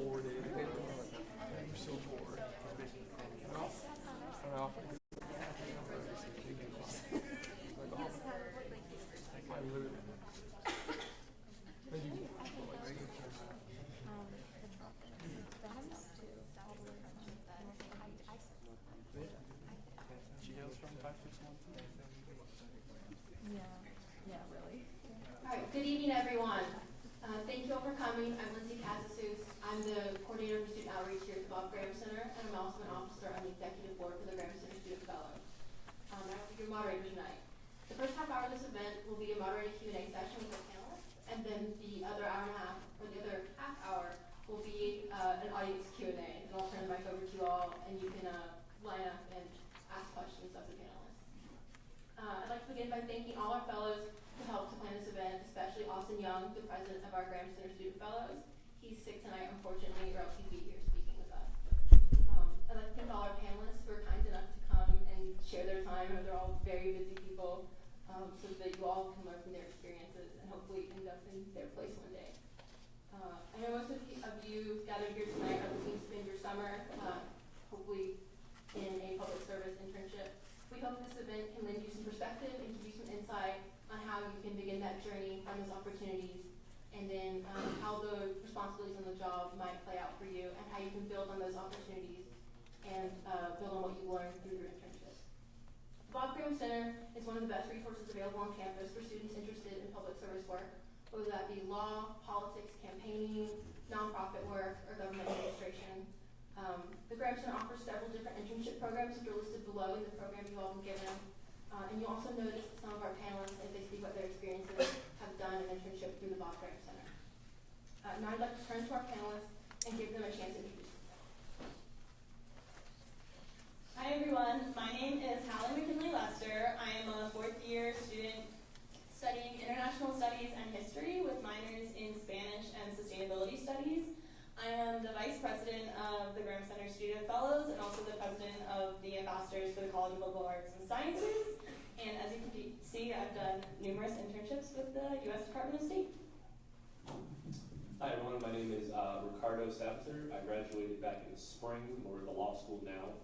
4 days. I'm so bored. And I often like, I literally, I do, like, she hails from 561. Yeah, really. All right, good evening, everyone. Thank you all for coming. I'm Lindsay Casasus. I'm the coordinator for student outreach here at the Bob Graham Center, and I'm also an officer on the executive board for the Graham Center Student Fellows. I will be your moderator tonight. The first half hour of this event will be a moderated Q&A session with our panelists, and then the other hour and a half, or the other half hour, will be an audience Q&A. And I'll turn the mic over to you all, and you can line up and ask questions of the panelists. I'd like to begin by thanking all our fellows who helped to plan this event, especially Austin Young, the president of our Graham Center Student Fellows. He's sick tonight, unfortunately, or else he'd be here speaking with us. I'd like to thank all our panelists who were kind enough to come and share their time. I know they're all very busy people, so that you all can learn from their experiences and hopefully end up in their place one day. I know most of you gathered here tonight are looking to spend your summer, hopefully in a public service internship. We hope this event can lend you some perspective and give you some insight on how you can begin that journey on those opportunities, and then how the responsibilities on the job might play out for you, and how you can build on those opportunities and build on what you learned through your internship. Bob Graham Center is one of the best resources available on campus for students interested in public service work, whether that be law, politics, campaigning, nonprofit work, or government administration. The Graham Center offers several different internship programs, which are listed below in the program you all been given. And you'll also notice that some of our panelists, as they speak about their experiences, have done an internship through the Bob Graham Center. Now I'd like to turn to our panelists and give them a chance to introduce themselves. Hi everyone, my name is Hallie McKinley Lester. I am a fourth year student studying international studies and history with minors in Spanish and sustainability studies. I am the vice president of the Graham Center Student Fellows and also the president of the ambassadors for the College of Liberal Arts and Sciences. And as you can see, I've done numerous internships with the U.S. Department of State. Hi everyone, my name is Ricardo Sabitzer. I graduated back in the spring. We're at the law school now.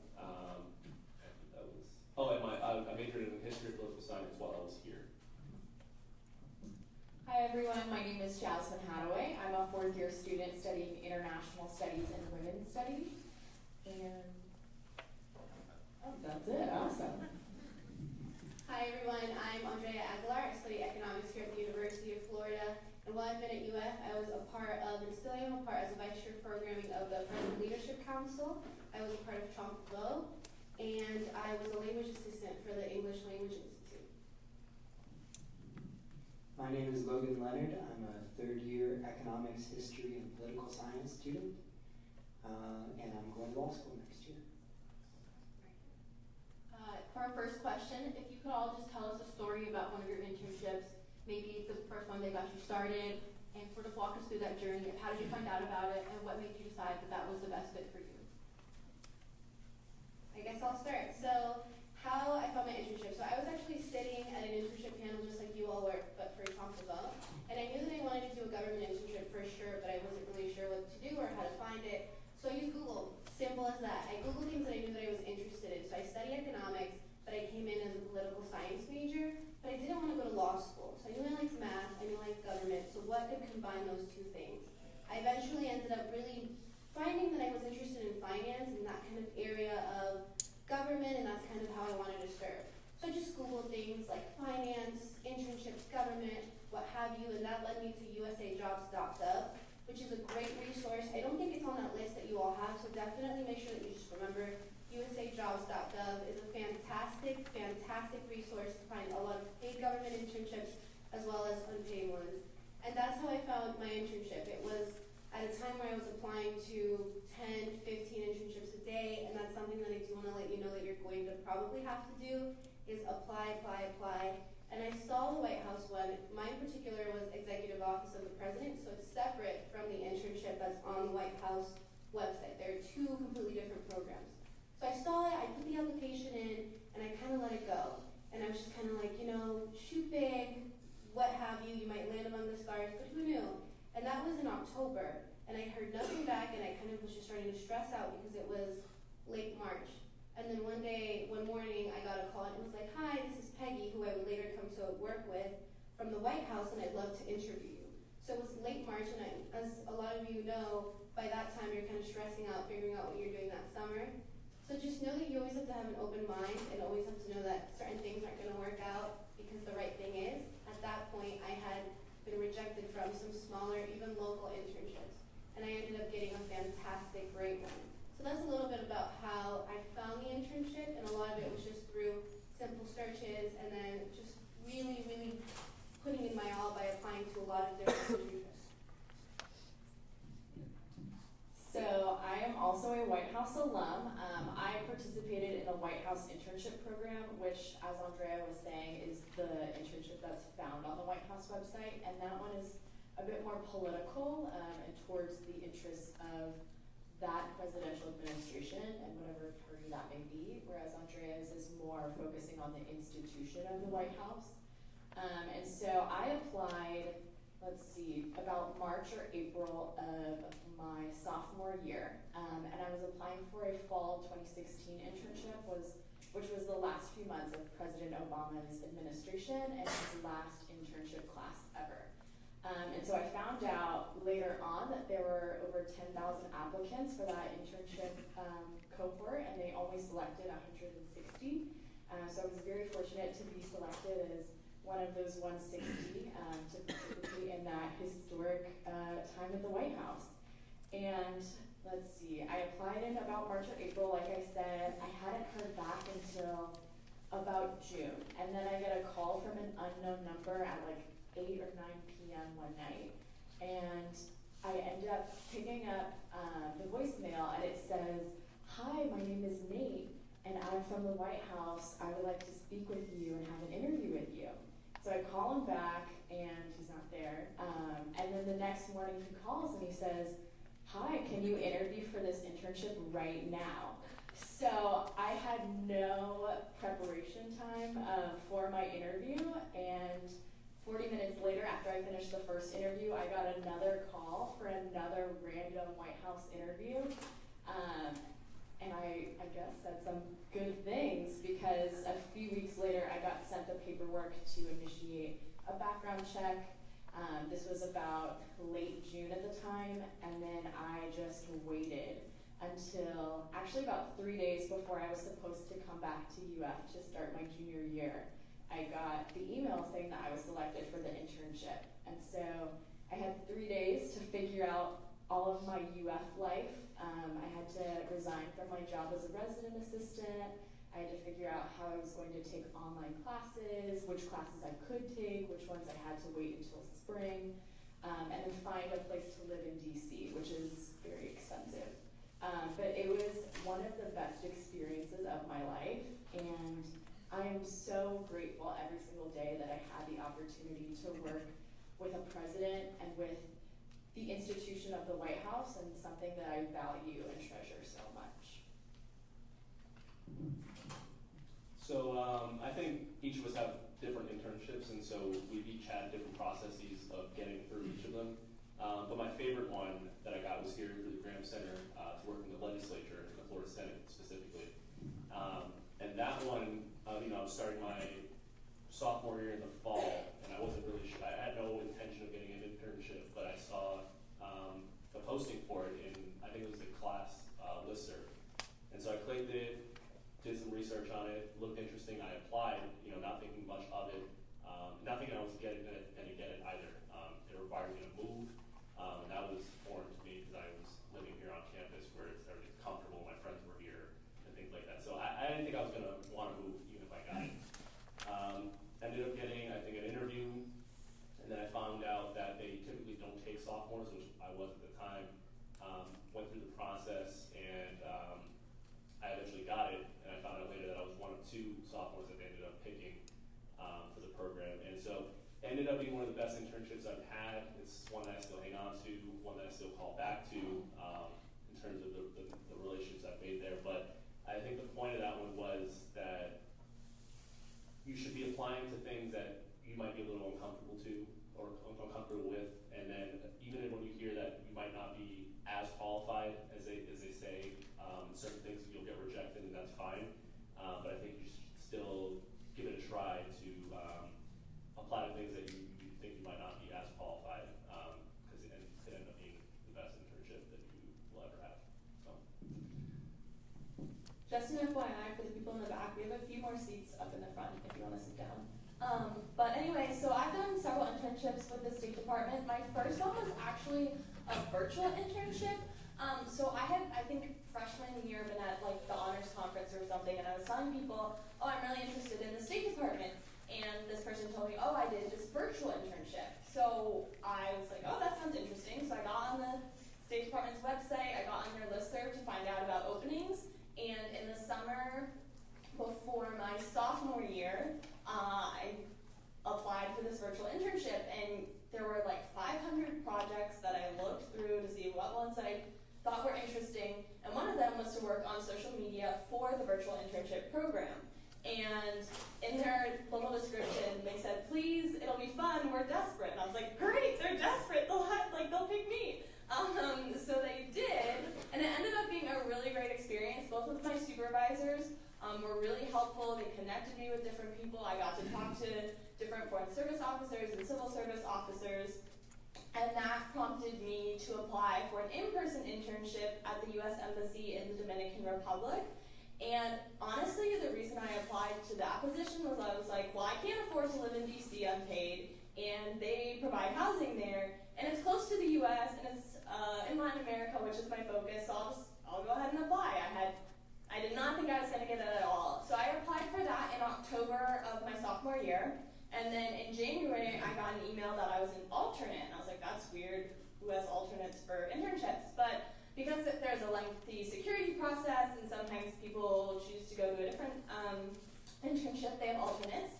I majored in history and political science while I was here. Hi everyone, my name is Jasmine Hadaway. I'm a fourth year student studying international studies and women's studies. And that's it, awesome. Hi everyone, I'm Andrea Aguilar. I study economics here at the University of Florida. And while I've been at UF, I was a part of, and still am a part as a vice chair of programming of the Freshman Leadership Council. I was a part of Chomp and I was a language assistant for the English Language Institute. My name is Logan Leonard. I'm a third year economics, history, and political science student, and I'm going to law school next year. For our first question, if you could all just tell us a story about one of your internships, maybe the first one that got you started, and sort of walk us through that journey of how did you find out about it, and what made you decide that that was the best fit for you? I guess I'll start. So, how I found my internship. So I was actually sitting at an internship panel just like you all were, but for Talk About. And I knew that I wanted to do a government internship for sure, but I wasn't really sure what to do or how to find it. So I used Google. Simple as that. I Googled things that I knew that I was interested in. So I studied economics, but I came in as a political science major, but I didn't want to go to law school. So I knew I liked math, I knew I liked government, so what could combine those two things? I eventually ended up really finding that I was interested in finance and that kind of area of government, and that's kind of how I wanted to serve. So I just Googled things like finance, internships, government, what have you, and that led me to usajobs.gov, which is a great resource. I don't think it's on that list that you all have, so definitely make sure that you just remember usajobs.gov is a fantastic, fantastic resource to find a lot of paid government internships as well as unpaid ones. And that's how I found my internship. It was at a time where I was applying to 10, 15 internships a day, and that's something that I do want to let you know that you're going to probably have to do, is apply. And I saw the White House one. Mine in particular was Executive Office of the President, so it's separate from the internship that's on the White House website. There are two completely different programs. So I saw it, I put the application in, and I kind of let it go. And I was just kind of like, shoot big, what have you, you might land among the stars, but who knew? And that was in October. and I heard nothing back, and I kind of was just starting to stress out because it was late March. And then one morning, I got a call, and it was like, "Hi, this is Peggy, who I would later come to work with from the White House, and I'd love to interview you." So it was late March, and as a lot of you know, by that time you're kind of stressing out, figuring out what you're doing that summer. So just know that you always have to have an open mind, and always have to know that certain things aren't going to work out, because the right thing is, at that point, I had been rejected from some smaller, even local internships, and I ended up getting a fantastic, great one. So that's a little bit about how I found the internship, and a lot of it was just through simple searches, and then just really, really putting in my all by applying to a lot of different internships. So I am also a White House alum. I participated in the White House internship program, which, as Andrea was saying, is the internship that's found on the White House website, and that one is a bit more political and towards the interests of that presidential administration and whatever party that may be, whereas Andrea's is more focusing on the institution of the White House. And so I applied, about March or April of my sophomore year, and I was applying for a fall 2016 internship, which was the last few months of President Obama's administration and his last internship class ever. And so I found out later on that there were over 10,000 applicants for that internship cohort, and they only selected 160. So I was very fortunate to be selected as one of those 160 to participate in that historic time at the White House. And I applied in about March or April, like I said. I hadn't heard back until about June. And then I get a call from an unknown number at like 8 or 9 p.m. one night. And I end up picking up the voicemail, and it says, "Hi, my name is Nate, and I'm from the White House. I would like to speak with you and have an interview with you." So I call him back, and he's not there. And then the next morning he calls and he says, "Hi, can you interview for this internship right now?" So I had no preparation time for my interview, and 40 minutes later, after I finished the first interview, I got another call for another random White House interview. And I guess said some good things, because a few weeks later I got sent the paperwork to initiate a background check. This was about late June at the time, and then I just waited until actually about 3 days before I was supposed to come back to UF to start my junior year. I got the email saying that I was selected for the internship, and so I had 3 days to figure out all of my UF life. I had to resign from my job as a resident assistant. I had to figure out how I was going to take online classes, which classes I could take, which ones I had to wait until spring, and then find a place to live in DC, which is very expensive. But it was one of the best experiences of my life, and I am so grateful every single day that I had the opportunity to work with a president and with the institution of the White House, and something that I value and treasure so much. So I think each of us have different internships, and so we've each had different processes of getting through each of them. But my favorite one that I got was here through the Graham Center to work in the legislature, the Florida Senate specifically. And that one, I was starting my sophomore year in the fall, and I wasn't really sure. I had no intention of getting an internship, but I saw the posting for it in, I think it was the class listserv. And so I clicked it, did some research on it, looked interesting. I applied, not thinking much of it, not thinking I was going to get it either. It required me to move, and that was foreign to me because I was living here on campus where everything's comfortable, my friends were here, and things like that. So I didn't think I was going to want to move even if I got it. Ended up getting, I think, an interview, and then I found out that they typically don't take sophomores, which I was at the time. Went through the process, and I eventually got it, and I found out later that I was one of 2 sophomores that they ended up picking for the program. And so it ended up being one of the best internships I've had. It's one that I still hang on to, one that I still call back to in terms of the relationships I've made there. But I think the point of that one was that you should be applying to things that you might be a little uncomfortable to, uncomfortable with, and then even when you hear that you might not be as qualified as they say, certain things you'll get rejected, and that's fine. But I think you should still give it a try to apply to things that you think you might not be as qualified, because it could end up being the best internship that you will ever have. So. Just an FYI for the people in the back, we have a few more seats up in the front if you want to sit down. But anyway, so I've done several internships with the State Department. My first one was actually a virtual internship. So I had, I think, freshman year been at like the honors conference or something, and I was telling people, oh, I'm really interested in the State Department. And this person told me, oh, I did this virtual internship. So I was like, oh, that sounds interesting. So I got on the State Department's website, I got on their listserv to find out about openings. And in the summer before my sophomore year, I applied for this virtual internship, and there were like 500 projects that I looked through to see what ones I thought were interesting, and one of them was to work on social media for the virtual internship program. And in their little description, they said, please, it'll be fun, we're desperate. And I was like, great, they're desperate, they'll pick me. So they did, and it ended up being a really great experience. Both of my supervisors were really helpful. They connected me with different people. I got to talk to different foreign service officers and civil service officers, and that prompted me to apply for an in-person internship at the U.S. Embassy in the Dominican Republic. And honestly, the reason I applied to that position was I was like, well, I can't afford to live in D.C. unpaid, and they provide housing there, and it's close to the U.S., and it's in Latin America, which is my focus, so I'll go ahead and apply. I did not think I was going to get it at all. So I applied for that in October of my sophomore year, and then in January, I got an email that I was an alternate, and I was like, that's weird, who has alternates for internships? But because there's a lengthy security process, and sometimes people choose to go to a different internship, they have alternates.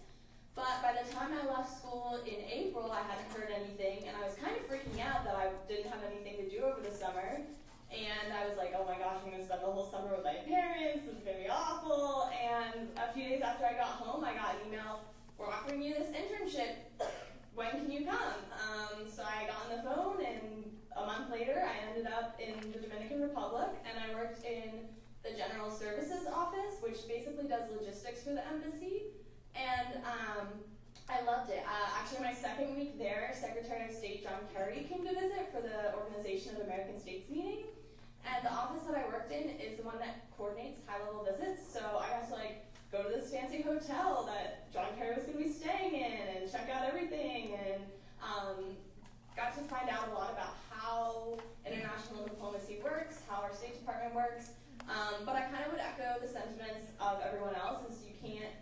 But by the time I left school in April, I hadn't heard anything, and I was kind of freaking out that I didn't have anything to do over the summer. And I was like, oh my gosh, I'm going to spend the whole summer with my parents, this is going to be awful. And a few days after I got home, I got an email, we're offering you this internship, when can you come? So I got on the phone, and a month later, I ended up in the Dominican Republic, and I worked in the General Services Office, which basically does logistics for the embassy. And I loved it. Actually, my second week there, Secretary of State John Kerry came to visit for the Organization of American States meeting. And the office that I worked in is the one that coordinates high-level visits. So I got to go to this fancy hotel that John Kerry was going to be staying in and check out everything. And got to find out a lot about how international diplomacy works, how our State Department works. But I kind of would echo the sentiments of everyone else, is you can't.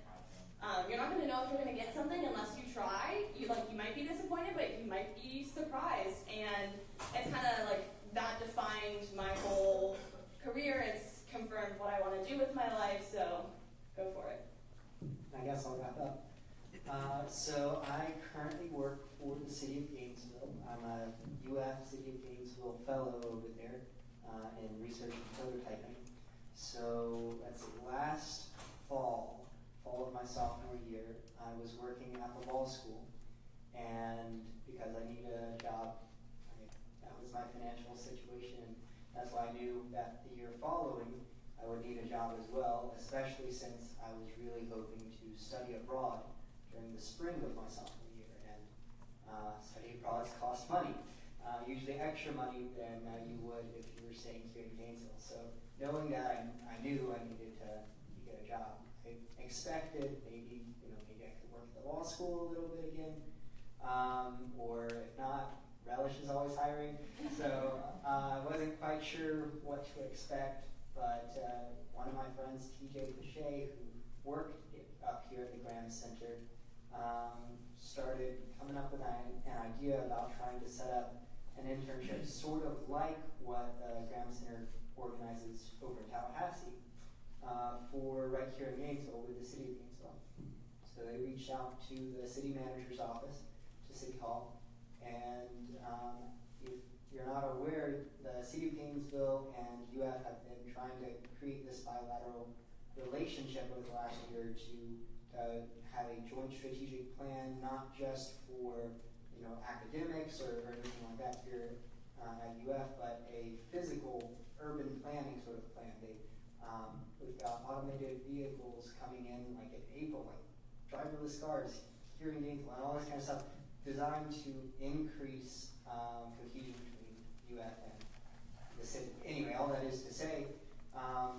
You're not going to know if you're going to get something unless you try. You might be disappointed, but you might be surprised. And it's kind of that defined my whole career. It's confirmed what I want to do with my life, so go for it. I guess I'll wrap up. So I currently work for the City of Gainesville. I'm a UF City of Gainesville fellow over there in research and prototyping. So let's see, last fall of my sophomore year, I was working at the law school, and because I needed a job, that was my financial situation. That's why I knew that the year following I would need a job as well, especially since I was really hoping to study abroad during the spring of my sophomore year, and study abroad costs money, usually extra money than you would if you were staying here in Gainesville. So knowing that I knew I needed to get a job, I expected maybe I could work at the law school a little bit again, or if not, Relish is always hiring. So I wasn't quite sure what to expect, but one of my friends, TJ Pache, who worked up here at the Graham Center, started coming up with an idea about trying to set up an internship sort of like what the Graham Center organizes over in Tallahassee, for right here in Gainesville with the City of Gainesville. So they reached out to the city manager's office, to City Hall, and if you're not aware, the City of Gainesville and UF have been trying to create this bilateral relationship over the last year to have a joint strategic plan, not just for the academics or anything like that here at UF, but a physical urban planning sort of plan. We've got automated vehicles coming in like in April, like driverless cars, hearing aids, and all this kind of stuff, designed to increase cohesion between UF and the city. Anyway, all that is to say,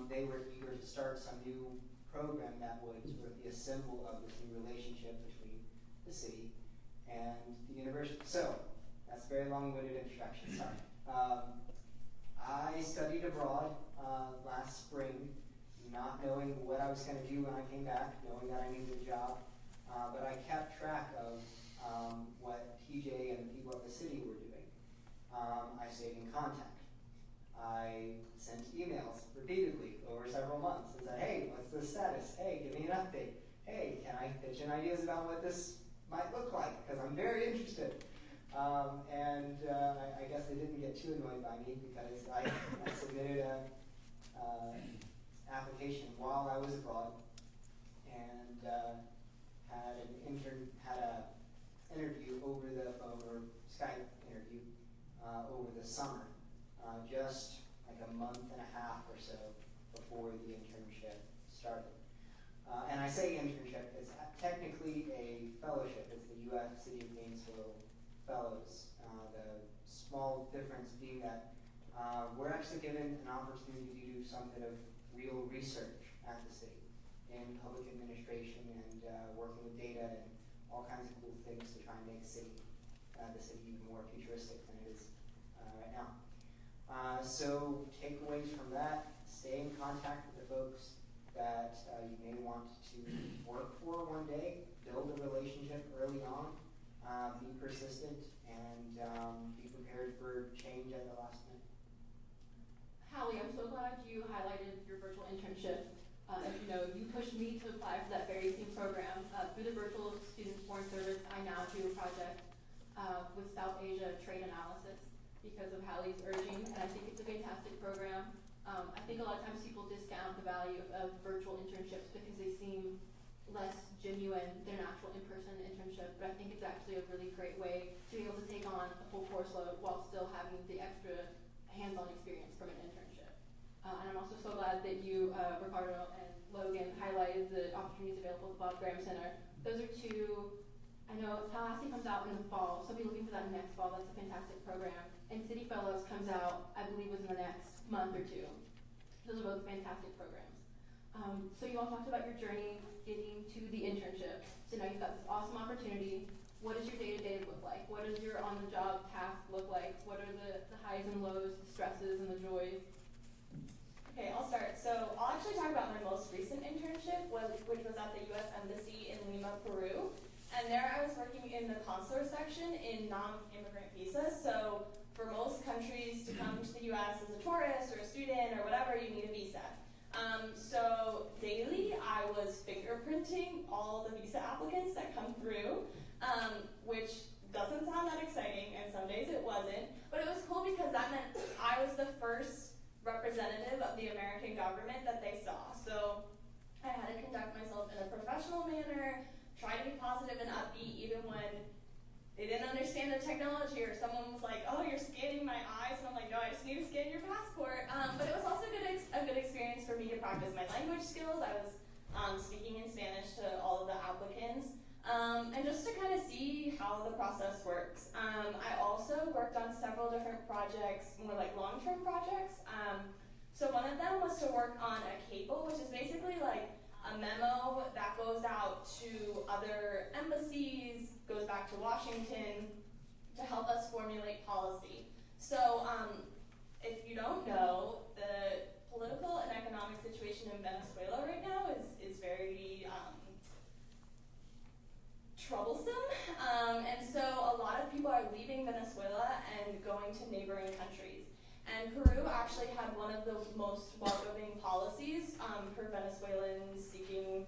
they were eager to start some new program that would sort of be a symbol of this new relationship between the city and the university. So, that's a very long-winded introduction, sorry. I studied abroad last spring, not knowing what I was going to do when I came back, knowing that I needed a job, but I kept track of what TJ and the people at the city were doing. I stayed in contact. I sent emails repeatedly over several months and said, hey, what's the status? Hey, give me an update. Hey, can I pitch in ideas about what this might look like? Because I'm very interested. I guess they didn't get too annoyed by me because I submitted an application while I was abroad and had an interview over the phone or Skype interview over the summer, just like a month and a half or so before the internship started. And I say internship, it's technically a fellowship. It's the UF City of Gainesville Fellows. The small difference being that we're actually given an opportunity to do some bit of real research at the city in public administration and working with data and all kinds of cool things to try and make the city even more futuristic than it is right now. So takeaways from that: stay in contact with the folks that you may want to work for one day, build a relationship early on, be persistent, and be prepared for change at the last minute. Hallie, I'm so glad you highlighted your virtual internship. As you know, you pushed me to apply for that very same program. Through the Virtual Student Foreign Service, I now do a project with South Asia trade analysis because of Hallie's urging, and I think it's a fantastic program. I think a lot of times people discount the value of virtual internships because they seem less genuine than an actual in-person internship, but I think it's actually a really great way to be able to take on a full course load while still having the extra hands-on experience from an internship. And I'm also so glad that you, Ricardo and Logan, highlighted the opportunities available at the Bob Graham Center. Those are two. I know Tallahassee comes out in the fall, so I'll be looking for that next fall. That's a fantastic program. And City Fellows comes out, I believe, within the next month or two. Those are both fantastic programs. So you all talked about your journey getting to the internship. So now you've got this awesome opportunity. What does your day-to-day look like? What does your on-the-job task look like? What are the highs and lows, the stresses and the joys? Okay, I'll start. So I'll actually talk about my most recent internship, which was at the U.S. Embassy in Lima, Peru. And there I was working in the consular section in non-immigrant visas. So for most countries to come to the U.S. as a tourist or a student or whatever, you need a visa. So daily I was fingerprinting all the visa applicants that come through, which doesn't sound that exciting, and some days it wasn't. But it was cool because that meant I was the first representative of the American government that they saw. So I had to conduct myself in a professional manner, try to be positive and upbeat even when they didn't understand the technology, or someone was like, oh, you're scanning my eyes, and I'm like, no, I just need to scan your passport. But it was also a good experience for me to practice my language skills. I was speaking in Spanish to all of the applicants, and just to kind of see how the process works. I also worked on several different projects, more like long-term projects. So one of them was to work on a cable, which is basically like a memo that goes out to other embassies, goes back to Washington to help us formulate policy. So if you don't know, the political and economic situation in Venezuela right now is very troublesome. And so a lot of people are leaving Venezuela and going to neighboring countries. And Peru actually had one of the most welcoming policies for Venezuelans seeking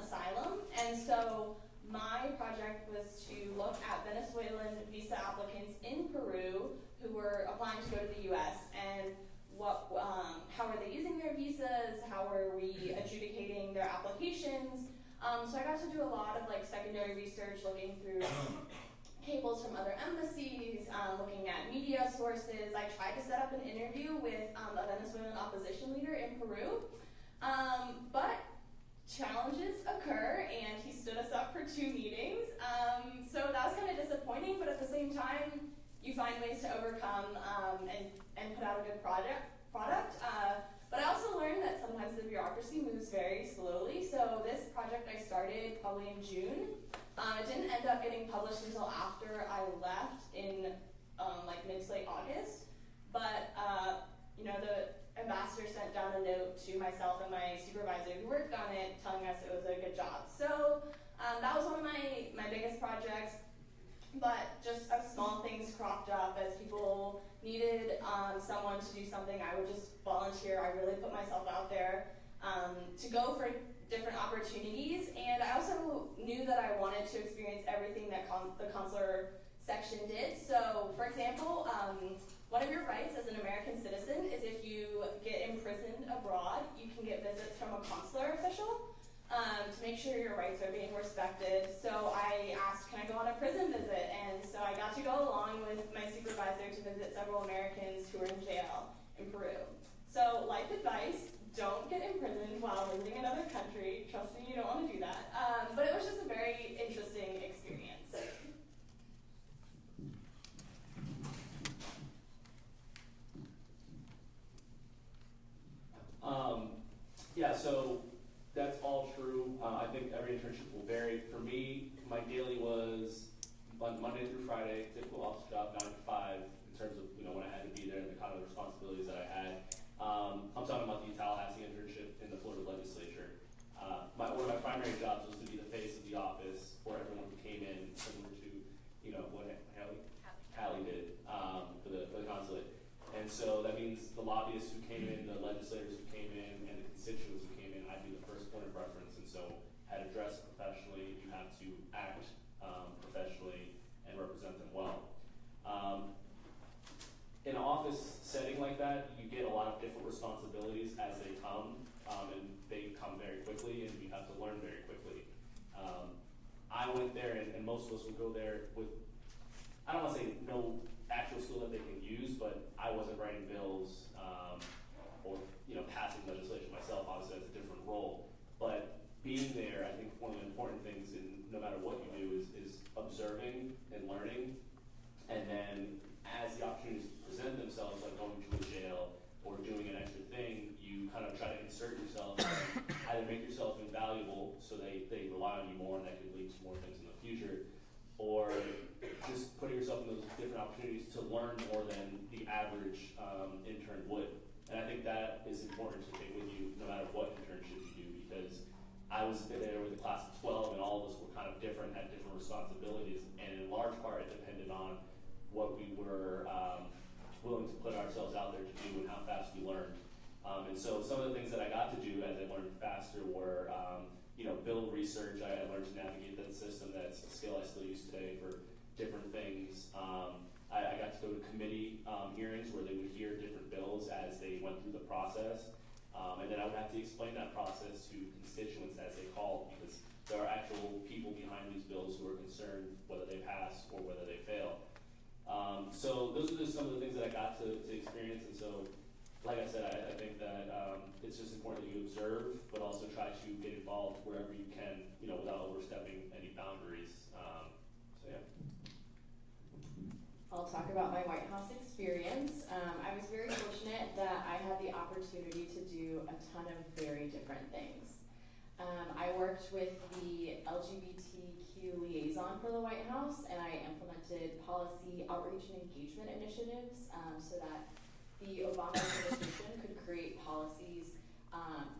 asylum. And so my project was to look at Venezuelan visa applicants in Peru who were applying to go to the U.S. and how are they using their visas, how are we adjudicating their applications. So I got to do a lot of like secondary research, looking through cables from other embassies, looking at media sources. I tried to set up an interview with a Venezuelan opposition leader in Peru, but challenges occur, and he stood us up for 2 meetings. So that was kind of disappointing, but at the same time, you find ways to overcome and put out a good product. But I also learned that sometimes the bureaucracy moves very slowly. So this project I started probably in June. It didn't end up getting published until after I left in like mid to late August. But the ambassador sent down a note to myself and my supervisor who worked on it, telling us it was a good job. So that was one of my biggest projects. But just as small things cropped up, as people needed someone to do something, I would just volunteer. I really put myself out there to go for different opportunities. And I also knew that I wanted to experience everything that the consular section did. So, for example, one of your rights as an American citizen is if you get imprisoned abroad, you can get visits from a consular official. To make sure your rights are being respected. So I asked, can I go on a prison visit? And so I got to go along with my supervisor to visit several Americans who were in jail in Peru. So life advice, don't get imprisoned while visiting another country. Trust me, you don't want to do that. But it was just a very interesting experience. So that's all true. I think every internship will vary. For me, my daily was Monday through Friday, typical office job, 9 to 5, in terms of when I had to be there and the kind of responsibilities that I had. I'm talking about the Tallahassee internship in the Florida legislature. One of my primary jobs was to be the face of the office for everyone who came in, similar to what Hallie did for the consulate. And so that means the lobbyists who came in, the legislators who came in, and the constituents who came in, I'd be the first point of reference. And so had to dress professionally, you have to act professionally and represent them well. In an office setting like that, you get a lot of different responsibilities as they come, and they come very quickly, and you have to learn very quickly. I went there, and most of us would go there with, I don't want to say no actual skill that they can use, but I wasn't writing bills or passing legislation myself. Obviously, that's a different role. But being there, I think one of the important things, in no matter what you do, is observing and learning. And then as the opportunities present themselves, like going to a jail or doing an extra thing, you kind of try to insert yourself, either make yourself invaluable so they rely on you more, and that could lead to more things in the future, or just putting yourself in those different opportunities to learn more than the average intern would. And I think that is important to take with you no matter what internship you do, because I was there with a class of 12, and all of us were kind of different, had different responsibilities, and in large part it depended on what we were willing to put ourselves out there to do and how fast we learned. And so some of the things that I got to do as I learned faster were build research. I learned to navigate that system. That's a skill I still use today for different things. I got to go to committee hearings where they would hear different bills as they went through the process. And then I would have to explain that process to constituents as they called, because there are actual people behind these bills who are concerned whether they pass or whether they fail. So those are just some of the things that I got to experience. And so, like I said, I think that it's just important that you observe, but also try to get involved wherever you can, without overstepping any boundaries. So yeah. I'll talk about my White House experience. I was very fortunate that I had the opportunity to do a ton of very different things. I worked with the LGBTQ liaison for the White House, and I implemented policy outreach and engagement initiatives so that the Obama administration could create policies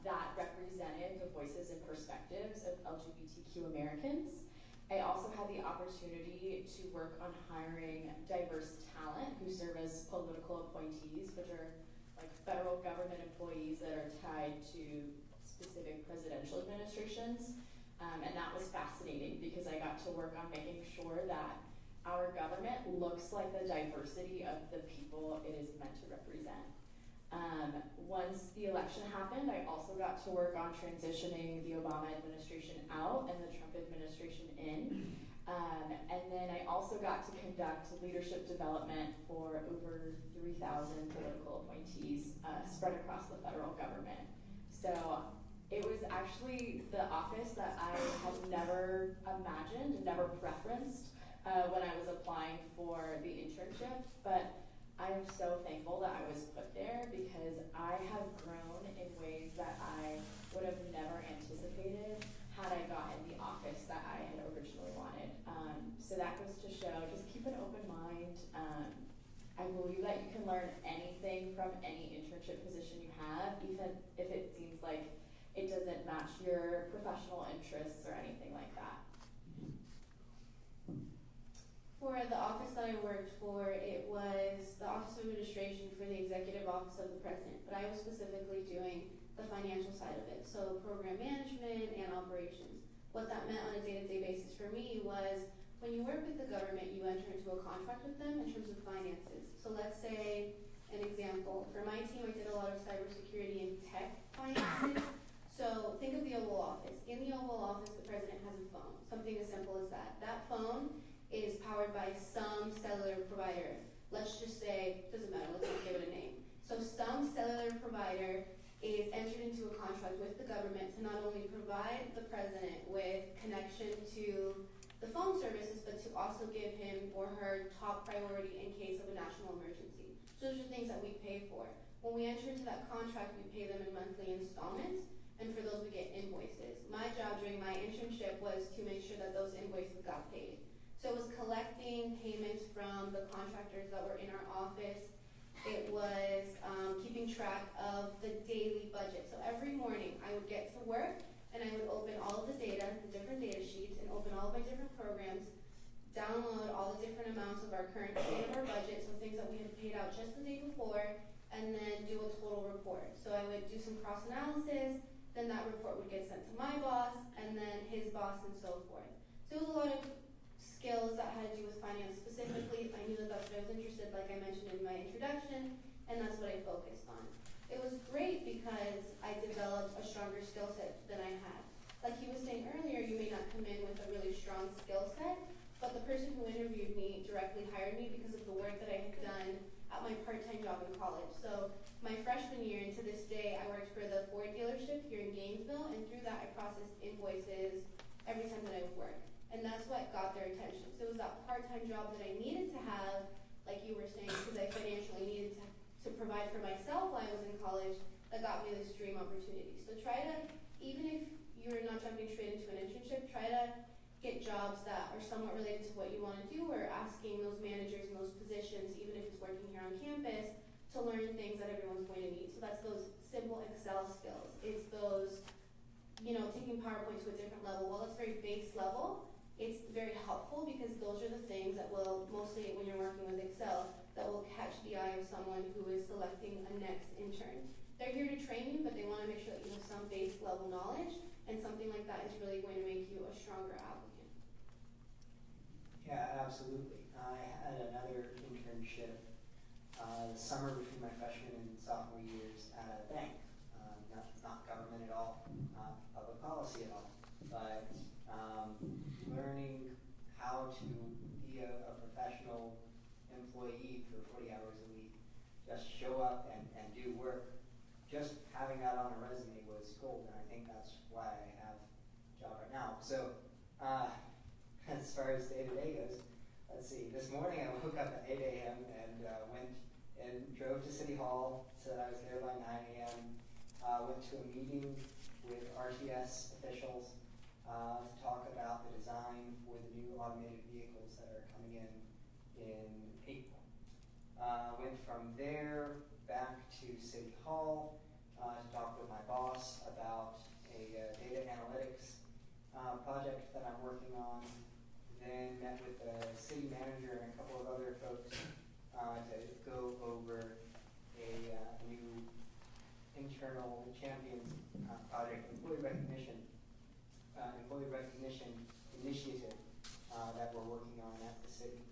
that represented the voices and perspectives of LGBTQ Americans. I also had the opportunity to work on hiring diverse talent who serve as political appointees, which are like federal government employees that are tied to specific presidential administrations. And that was fascinating because I got to work on making sure that our government looks like the diversity of the people it is meant to represent. Once the election happened, I also got to work on transitioning the Obama administration out and the Trump administration in. And then I also got to conduct leadership development for over 3,000 political appointees spread across the federal government. So it was actually the office that I had never imagined and never preferenced when I was applying for the internship, but I am so thankful that I was put there because I have grown in ways that I would have never anticipated had I gotten the office that I had originally wanted. So that goes to show, just keep an open mind. I believe that you can learn anything from any internship position you have, even if it seems like it doesn't match your professional interests or anything like that. For the office that I worked for, it was the Office of Administration for the Executive Office of the President, but I was specifically doing the financial side of it, so program management and operations. What that meant on a day-to-day basis for me was when you work with the government, you enter into a contract with them in terms of finances. So let's say, an example, for my team, I did a lot of cybersecurity and tech finances. So think of the Oval Office. In the Oval Office, the president has a phone, something as simple as that. That phone is powered by some cellular provider. Let's just say, doesn't matter, let's not give it a name. So some cellular provider is entered into a contract with the government to not only provide the president with connection to the phone services, but to also give him or her top priority in case of a national emergency. So those are things that we pay for. When we enter into that contract, we pay them in monthly installments, and for those we get invoices. My job during my internship was to make sure that those invoices got paid. So it was collecting payments from the contractors that were in our office. It was keeping track of the daily budget. So every morning I would get to work and I would open all of the data, the different data sheets, and open all of my different programs, download all the different amounts of our current state of our budget, so things that we had paid out just the day before, and then do a total report. So I would do some cross analysis, then that report would get sent to my boss, and then his boss, and so forth. So it was a lot of skills that had to do with finance specifically. I knew that that's what I was interested, like I mentioned in my introduction, and that's what I focused on. It was great because I developed a stronger skill set than I had. Like he was saying earlier, you may not come in with a really strong skill set, but the person who interviewed me directly hired me because of the work that I had done at my part-time job in college. So my freshman year, and to this day, I worked for the Ford dealership here in Gainesville, and through that I processed invoices every time that I would work. And that's what got their attention. So it was that part-time job that I needed to have, like you were saying, because I financially needed to provide for myself while I was in college, that got me this dream opportunity. So try to, even if you're not jumping straight into an internship, try to get jobs that are somewhat related to what you want to do, or asking those managers in those positions, even if it's working here on campus, to learn things that everyone's going to need. So that's those simple Excel skills. It's those, taking PowerPoint to a different level. While it's very base level, it's very helpful because those are the things that will, mostly when you're working with Excel, that will catch the eye of someone who is selecting a next intern. They're here to train you, but they want to make sure that you have some base level knowledge, and something like that is really going to make you a stronger applicant. Yeah, absolutely. I had another internship the summer between my freshman and sophomore years at a bank. Not government at all, not public policy at all, but learning how to be a professional employee for 40 hours a week, just show up and do work. Just having that on a resume was gold, and I think that's why I have a job right now. So as far as day-to-day goes, let's see, this morning I woke up at 8 a.m. and went and drove to City Hall, said I was there by 9 a.m., went to a meeting with RTS officials to talk about the design for the new automated vehicles that are coming in April. Went from there back to City Hall to talk with my boss about a data analytics project that I'm working on. Then met with the city manager and a couple of other folks to go over a new internal champions project, employee recognition initiative that we're working on at the city.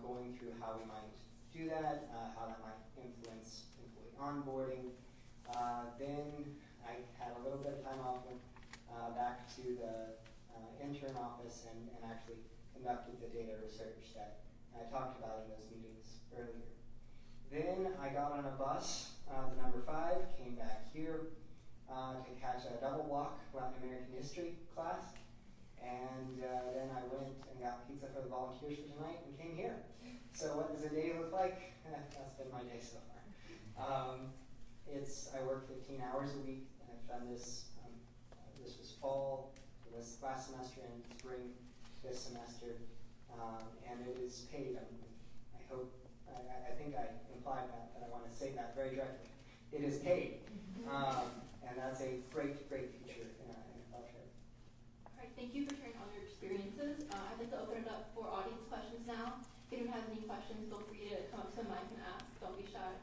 Going through how we might do that, how that might influence employee onboarding. Then I had a little bit of time off, went back to the intern office and actually conducted the data research that I talked about in those meetings earlier. Then I got on a bus, the number 5, came back here to catch a double block Latin American history class. And then I went and got pizza for the volunteers for tonight and came here. So what does a day look like? That's been my day so far. I work 15 hours a week, and I've done this. This was fall, it was last semester, and spring this semester, and it is paid. I think I implied that, but I want to say that very directly. It is paid, and that's a great feature in a fellowship. All right, thank you for sharing all your experiences. I'd like to open it up for audience questions now. If anyone has any questions, feel free to come up to the mic and ask. Don't be shy.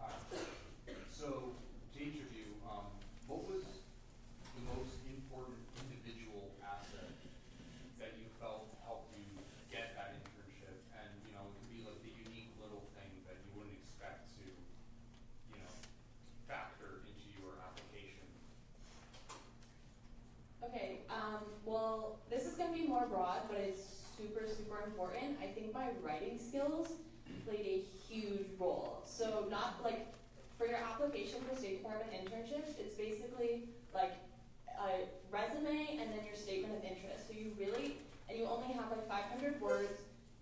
Hi. So, to each of you, what was the most important individual asset that you felt helped you get that internship? And, it could be like the unique little thing that you wouldn't expect to, factor into your application. Okay, well, this is going to be more broad, but it's super, super important. I think my writing skills played a huge role. So not like, for your application for State Department internships, it's basically like a resume and then your statement of interest. So you only have like 500 words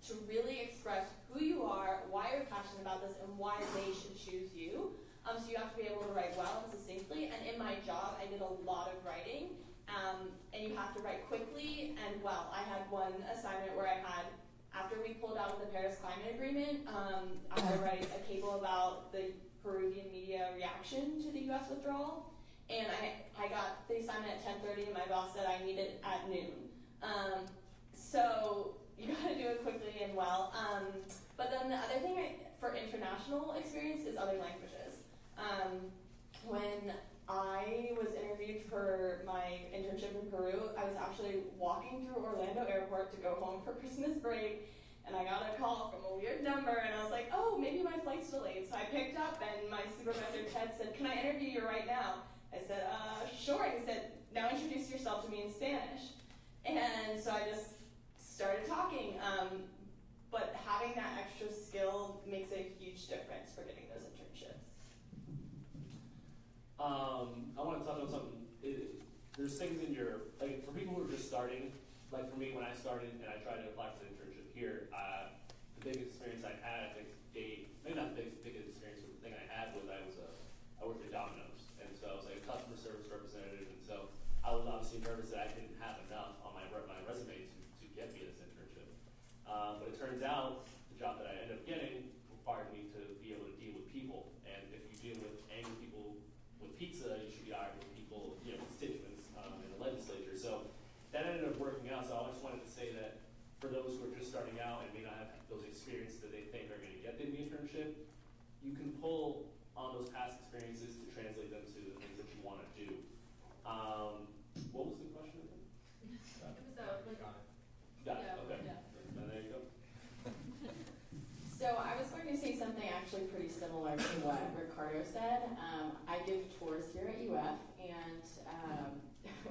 to really express who you are, why you're passionate about this, and why they should choose you. So you have to be able to write well and succinctly. And in my job, I did a lot of writing. And you have to write quickly and well. I had one assignment where after we pulled out of the Paris Climate Agreement, I had to write a cable about the Peruvian media reaction to the U.S. withdrawal. And I got the assignment at 10:30, and my boss said I need it at noon. So you got to do it quickly and well. But then the other thing for international experience is other languages. When I was interviewed for my internship in Peru, I was actually walking through Orlando Airport to go home for Christmas break, and I got a call from a weird number, and I was like, oh, maybe my flight's delayed. So I picked up, and my supervisor, Ted, said, can I interview you right now? I said, sure. And he said, now introduce yourself to me in Spanish. And so I just started talking. But having that extra skill makes a huge difference for getting those internships. I want to touch on something. There's things in your, like for people who are just starting, like for me when I started and I tried to apply for the internship here, the biggest experience I had, I think, maybe not the biggest experience, but the thing I had was I worked at Domino's. And so I was like a customer service representative. And so I was obviously nervous that I didn't have enough on my resume to get me this internship. But it turns out the job that I ended up getting required me to be able to deal with people. And if you deal with angry people with pizza, you should be arguing with people, constituents in the legislature. So that ended up working out. So I just wanted to say that for those who are just starting out and may not have those experiences that they think are going to get them the internship, you can pull on those past experiences to translate them to the things that you want to do. What was the question again? Got it. Okay. Yeah. And there you go. So I was going to say something actually pretty similar to what Ricardo said. I give tours here at UF, and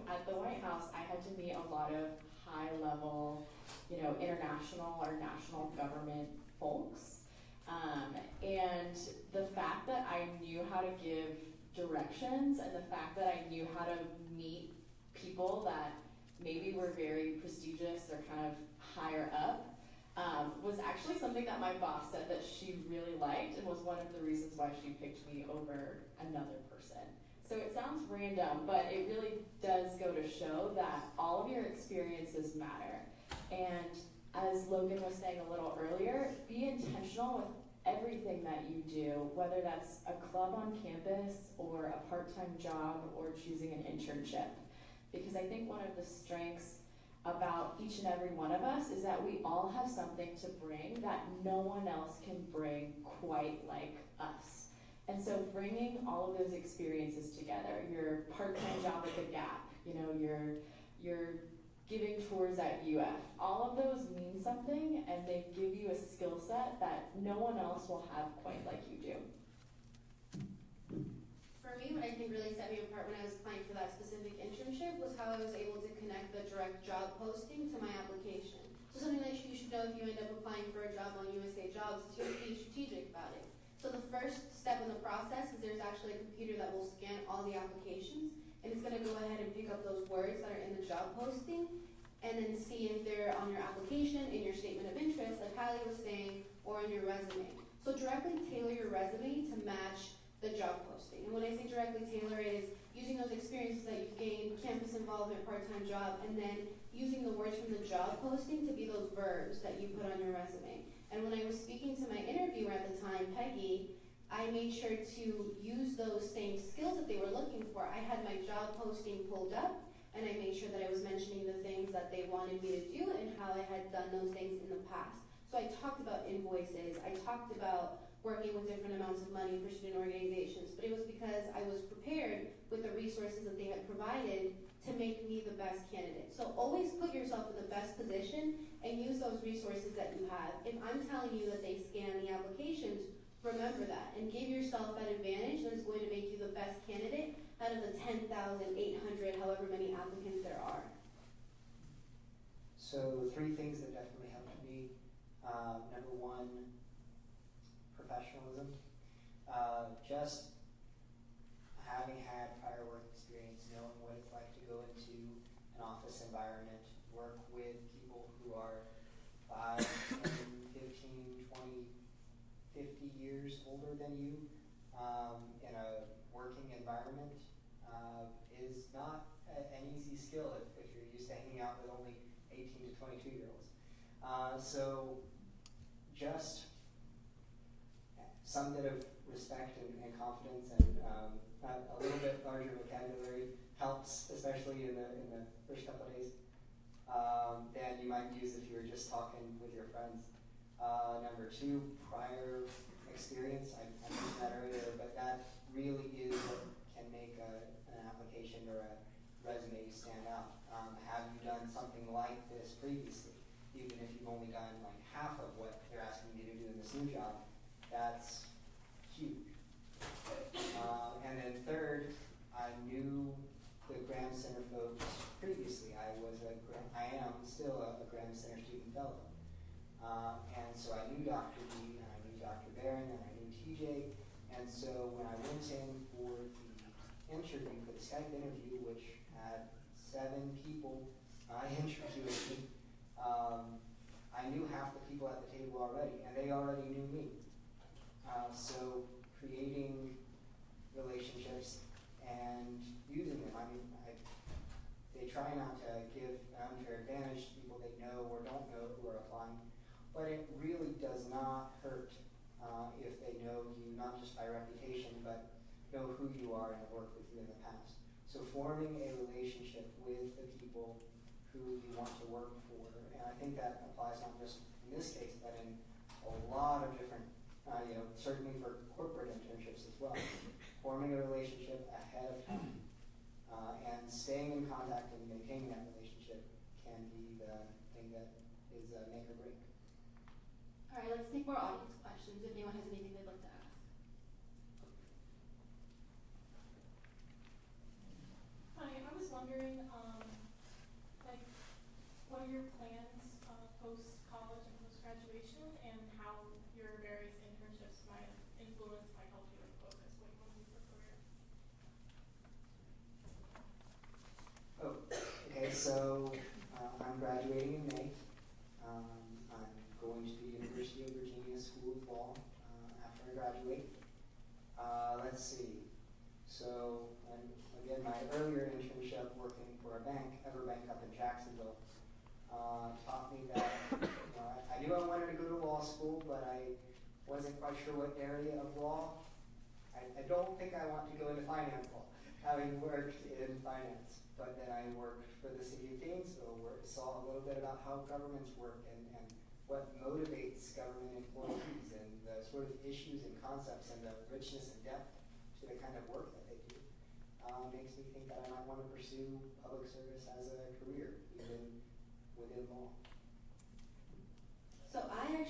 at the White House, I had to meet a lot of high-level, international or national government folks. And the fact that I knew how to give directions, and the fact that I knew how to meet people that maybe were very prestigious or kind of higher up, was actually something that my boss said that she really liked, and was one of the reasons why she picked me over another person. So it sounds random, but it really does go to show that all of your experiences matter. And as Logan was saying a little earlier, be intentional with everything that you do, whether that's a club on campus or a part-time job or choosing an internship. Because I think one of the strengths about each and every one of us is that we all have something to bring that no one else can bring quite like us. And so bringing all of those experiences together, your part-time job at the Gap, your giving tours at UF, all of those mean something, and they give you a skill set that no one else will have quite like you do. For me, what I think really set me apart when I was applying for that specific internship was how I was able to connect the direct job posting to my application. So something that you should know if you end up applying for a job on USA Jobs is you have to be strategic about it. So the first step in the process is there's actually a computer that will scan all the applications, and it's going to go ahead and pick up those words that are in the job posting and then see if they're on your application, in your statement of interest, like Hallie was saying, or in your resume. So directly tailor your resume to match the job posting. And when I say directly tailor is using those experiences that you've gained, campus involvement, part-time job, and then using the words from the job posting to be those verbs that you put on your resume. And when I was speaking to my interviewer at the time, Peggy, I made sure to use those same skills that they were looking for. I had my job posting pulled up, and I made sure that I was mentioning the things that they wanted me to do and how I had done those things in the past. So I talked about invoices, I talked about working with different amounts of money for student organizations, but it was because I was prepared with the resources that they had provided to make me the best candidate. So always put yourself in the best position and use those resources that you have. If I'm telling you that they scan the applications, remember that and give yourself that advantage that is going to make you the best candidate out of the 10,800, however many applicants there are. So 3 things that definitely helped me. Number 1, professionalism. Just having had prior work experience, knowing what it's like to go into an office environment, work with people who are 5, 10, 15, 20, 50 years older than you in a working environment is not an easy skill if you're used to hanging out with only 18 to 22-year-olds. So just some bit of respect and confidence and a little bit larger vocabulary helps, especially in the first couple of days, than you might use if you were just talking with your friends. Number 2, prior experience. I mentioned that earlier, but that really is what can make an application or a resume stand out. Have you done something like this previously? Even if you've only done like half of what they're asking you to do in this new job, that's huge. And then third, I knew the Graham Center folks previously. I am still a Graham Center student fellow. And so I knew Dr. D, and I knew Dr. Barron, and I knew TJ. And so when I went in for the interview, for the Skype interview, which had 7 people interviewing me, I knew half the people at the table already, and they already knew me. So creating relationships and using them. I mean, they try not to give an unfair advantage to people they know or don't know who are applying, but it really does not hurt if they know you not just by reputation, but know who you are and have worked with you in the past. So forming a relationship with the people who you want to work for, and I think that applies not just in this case, but in a lot of different, certainly for corporate internships as well. Forming a relationship ahead of time and staying in contact and maintaining that relationship can be the thing that is make or break. All right, let's take more audience questions if anyone has anything they'd like to ask. Hi, I was wondering, what are your plans post-college and post-graduation, and how your various internships might help you focus what you want to do for career? Oh, okay, so I'm graduating in May. I'm going to the University of Virginia School of Law after I graduate. Let's see. So, again, my earlier internship working for a bank, Everbank up in Jacksonville, taught me that I knew I wanted to go to law school, but I wasn't quite sure what area of law. I don't think I want to go into finance law, having worked in finance. But then I worked for the city of Gainesville, where I saw a little bit about how governments work and what motivates government employees and the sort of issues and concepts and the richness and depth to the kind of work that they do. Makes me think that I might want to pursue public service as a career, even within law. So I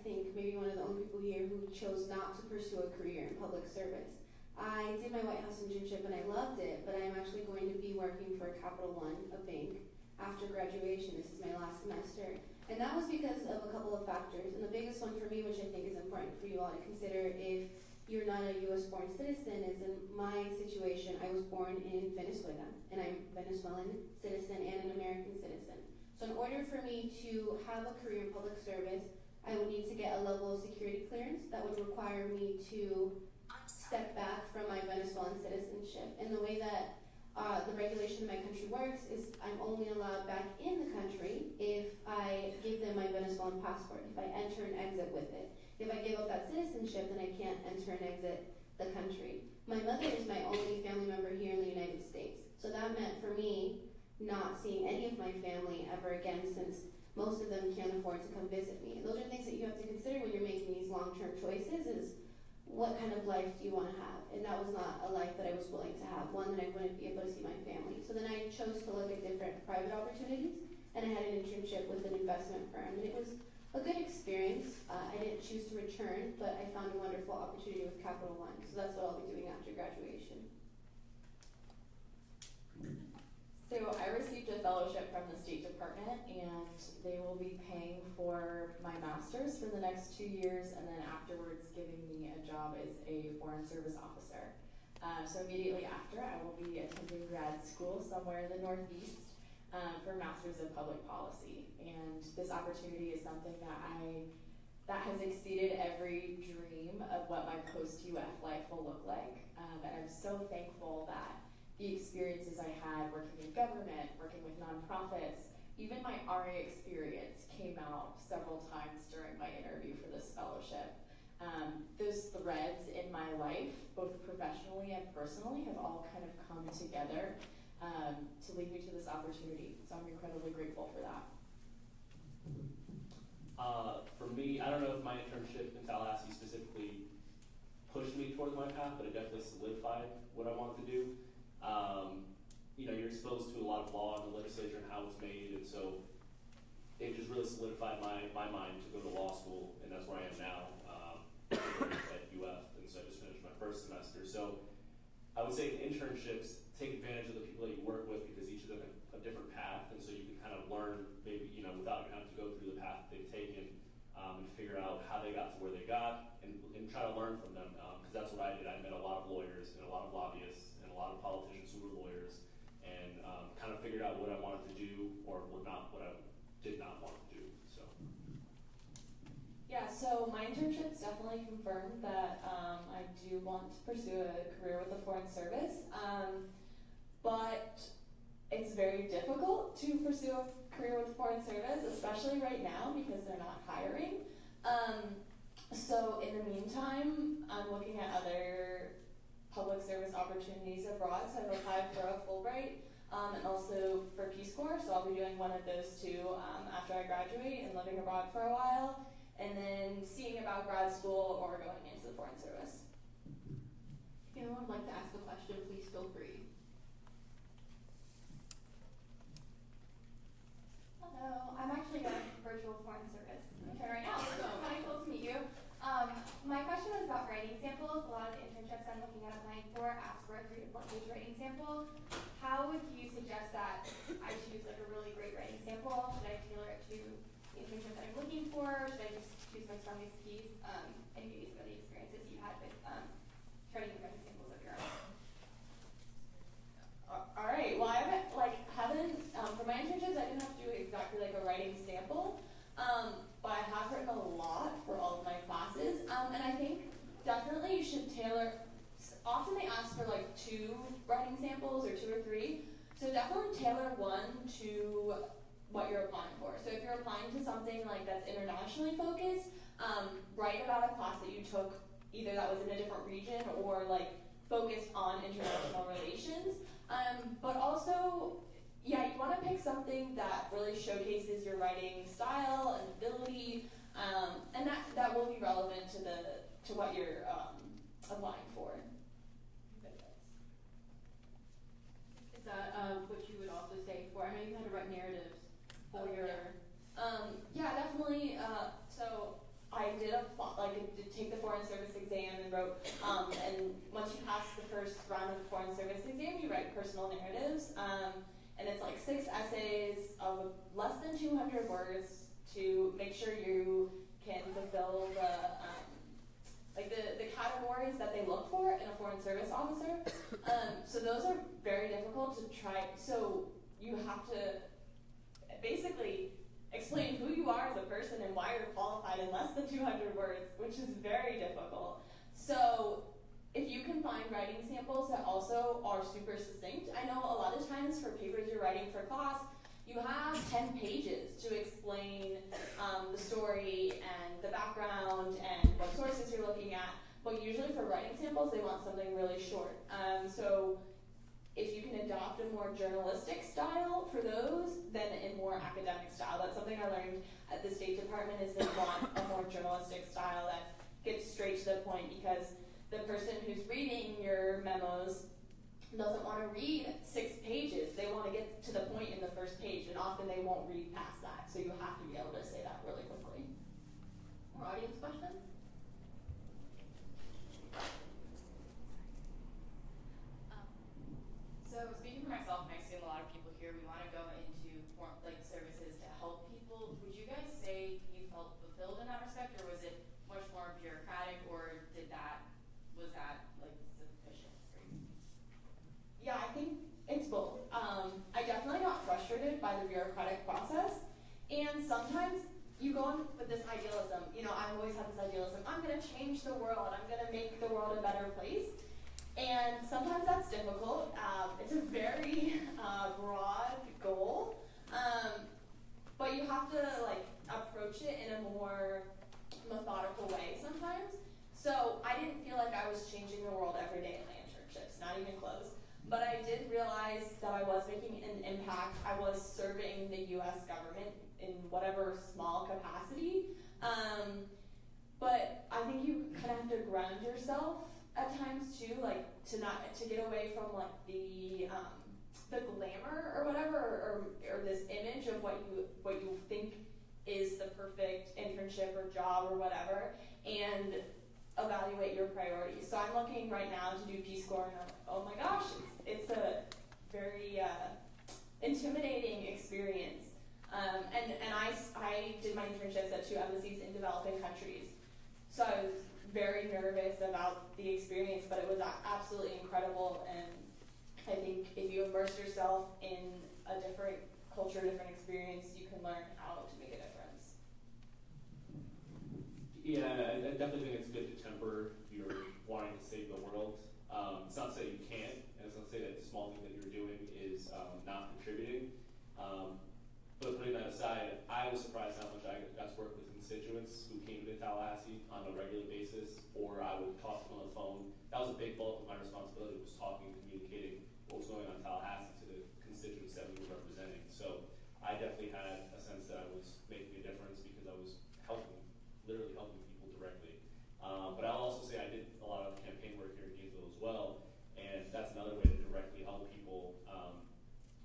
think maybe one of the only people here who chose not to pursue a career in public service. I did my White House internship and I loved it, but I'm actually going to be working for Capital One, a bank, after graduation. This is my last semester. And that was because of a couple of factors. And the biggest one for me, which I think is important for you all to consider if you're not a U.S. born citizen, is in my situation, I was born in Venezuela, and I'm a Venezuelan citizen and an American citizen. So in order for me to have a career in public service, I would need to get a level of security clearance that would require me to step back from my Venezuelan citizenship. And the way that the regulation in my country works is I'm only allowed back in the country if I give them my Venezuelan passport, if I enter and exit with it. If I give up that citizenship, then I can't enter and exit the country. My mother is my only family member here in the United States. So that meant for me not seeing any of my family ever again, since most of them can't afford to come visit me. And those are things that you have to consider when you're making these long-term choices, is what kind of life do you want to have? And that was not a life that I was willing to have, one that I wouldn't be able to see my family. So then I chose to look at different private opportunities, and I had an internship with an investment firm. And it was a good experience. I didn't choose to return, but I found a wonderful opportunity with Capital One. So that's what I'll be doing after graduation. So I received a fellowship from the State Department, and they will be paying for my master's for the next 2 years, and then afterwards giving me a job as a Foreign Service officer. So immediately after, I will be attending grad school somewhere in the Northeast for Masters of Public Policy. And this opportunity is something that has exceeded every dream of what my post-UF life will look like. And I'm so thankful that the experiences I had working in government, working with nonprofits, even my RA experience came out several times during my interview for this fellowship. Those threads in my life, both professionally and personally, have all kind of come together to lead me to this opportunity. So I'm incredibly grateful for that. For me, I don't know if my internship in Tallahassee specifically pushed me towards my path, but it definitely solidified what I wanted to do. You're exposed to a lot of law in the legislature and how it's made, and so it just really solidified my mind to go to law school, and that's where I am now at UF, and so I just finished my first semester. So I would say internships take advantage of the people that you work with, because each of them have a different path, and so you can kind of learn maybe, without having to go through the path that they've taken, and figure out how they got to where they got, and try to learn from them, because that's what I did. I met a lot of lawyers and a lot of lobbyists and a lot of politicians who were lawyers, and kind of figured out what I wanted to do or what I did not want to do. So. Yeah, so my internships definitely confirmed that I do want to pursue a career with the Foreign Service, but it's very difficult to pursue a career with the Foreign Service, especially right now because they're not hiring. So in the meantime, I'm looking at other public service opportunities abroad. So I've applied for a Fulbright and also for Peace Corps. So I'll be doing one of those two after I graduate and living abroad for a while, and then seeing about grad school or going into the Foreign Service. If anyone would like to ask a question, please feel free. Hello, I'm actually a virtual Foreign Service intern right now, so wonderful to meet you. My question was about writing samples. A lot of the internships I'm looking at applying for ask for a 3 to 4 page writing sample. How would you suggest that I choose like a really great writing sample? Should I tailor it to the internship that I'm looking for? Should I just choose my strongest piece? And maybe some of the experiences you had with writing writing samples of your own. All right. Well, I haven't for my internships I didn't have to do exactly like a writing sample, but I have written a lot for all of my classes, and I think definitely you should tailor. Often they ask for like 2 writing samples or 2 or 3, so definitely tailor one to what you're applying for. So if you're applying to something like that's internationally focused, write about a class that you took either that was in a different region or like focused on international relations. But also, yeah, you want to pick something that really showcases your writing style and ability, and that will be relevant to what you're applying for. Is that what you would also say for? I know you had to write narratives for your. Yeah, definitely. So I did did take the foreign service exam and wrote, and once you pass the first round of the foreign service exam, you write personal narratives, and it's like 6 essays of less than 200 words to make sure you can fulfill the categories that they look for in a foreign service officer. So those are very difficult to try. So you have to basically explain who you are as a person and why you're qualified in less than 200 words, which is very difficult. So if you can find writing samples that also are super succinct, I know a lot of times for papers you're writing for class, you have 10 pages to explain the story and the background and what sources you're looking at, but usually for writing samples they want something really short. So if you can adopt a more journalistic style for those, then a more academic style. That's something I learned at the State Department, is they want a more journalistic style that gets straight to the point, because the person who's reading your memos doesn't want to read 6 pages. They want to get to the point in the first page, and often they won't read past that. So you have to be able to say that really quickly. More audience questions? So speaking for myself, and I assume a lot of people here, we want to go into services to help people. Would you guys say you felt fulfilled in that respect, or was it much more bureaucratic, or was that sufficient for you? Yeah, I think it's both. I definitely got frustrated by the bureaucratic process, and sometimes you go in with this idealism. I've always had this idealism. I'm going to change the world. I'm going to make the world a better place. And sometimes that's difficult. It's a very broad goal, but you have to approach it in a more methodical way sometimes. So I didn't feel like I was changing the world every day in my internships, not even close. But I did realize that I was making an impact. I was serving the U.S. government in whatever small capacity. But I think you kind of have to ground yourself at times too, to get away from the glamour or whatever, or this image of what you think is the perfect internship or job or whatever, and evaluate your priorities. So I'm looking right now to do Peace Corps, and I'm like, oh my gosh, it's a very intimidating experience. And I did my internships at 2 embassies in developing countries. So I was very nervous about the experience, but it was absolutely incredible. And I think if you immerse yourself in a different culture, different experience, you can learn how to make a difference. Yeah, I definitely think it's good to temper your wanting to save the world. It's not to say you can't, and it's not to say that the small thing that you're doing is not contributing. But putting that aside, I was surprised how much I got to work with constituents who came to Tallahassee on a regular basis, or I would talk to them on the phone. That was a big bulk of my responsibility, was talking and communicating what was going on in Tallahassee to the constituents that we were representing. So I definitely had a sense that I was making a difference because I was literally helping people directly. But I'll also say I did a lot of campaign work here in Gainesville as well, and that's another way to directly help people,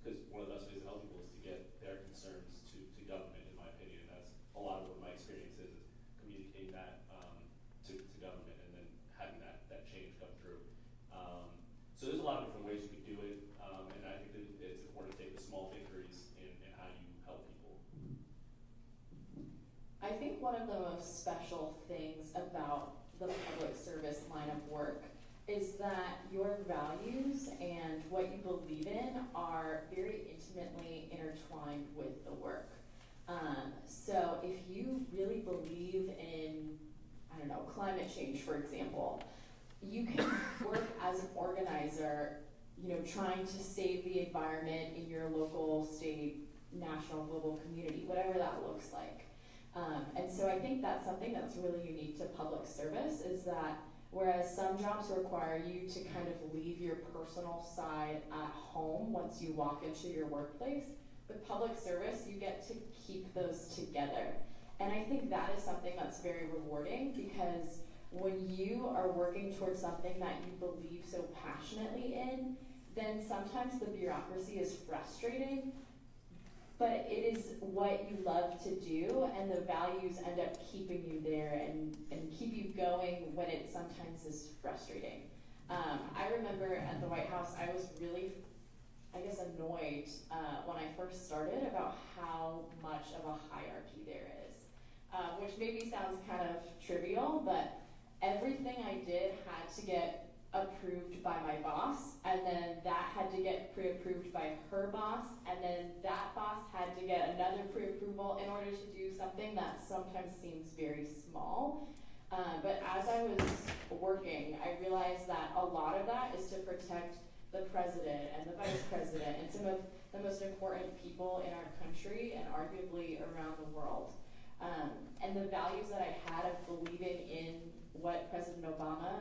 because one of the best ways to help people is to get their concerns to government, in my opinion. That's a lot of what my experience is communicating that to government and then having that change come through. So there's a lot of different ways you could do it, and I think that it's important to take the small victories in how you help people. I think one of the most special things about the public service line of work is that your values and what you believe in are very intimately intertwined with the work. So if you really believe in, climate change, for example, you can work as an organizer, trying to save the environment in your local, state, national, global community, whatever that looks like. And so I think that's something that's really unique to public service, is that whereas some jobs require you to kind of leave your personal side at home once you walk into your workplace, with public service, you get to keep those together. And I think that is something that's very rewarding, because when you are working towards something that you believe so passionately in, then sometimes the bureaucracy is frustrating, but it is what you love to do, and the values end up keeping you there and keep you going when it sometimes is frustrating. I remember at the White House, I was really, I guess, annoyed when I first started about how much of a hierarchy there is, which maybe sounds kind of trivial, but everything I did had to get approved by my boss, and then that had to get pre-approved by her boss, and then that boss had to get another pre-approval in order to do something that sometimes seems very small. But as I was working, I realized that a lot of that is to protect the president and the vice president and some of the most important people in our country and arguably around the world. And the values that I had of believing in what President Obama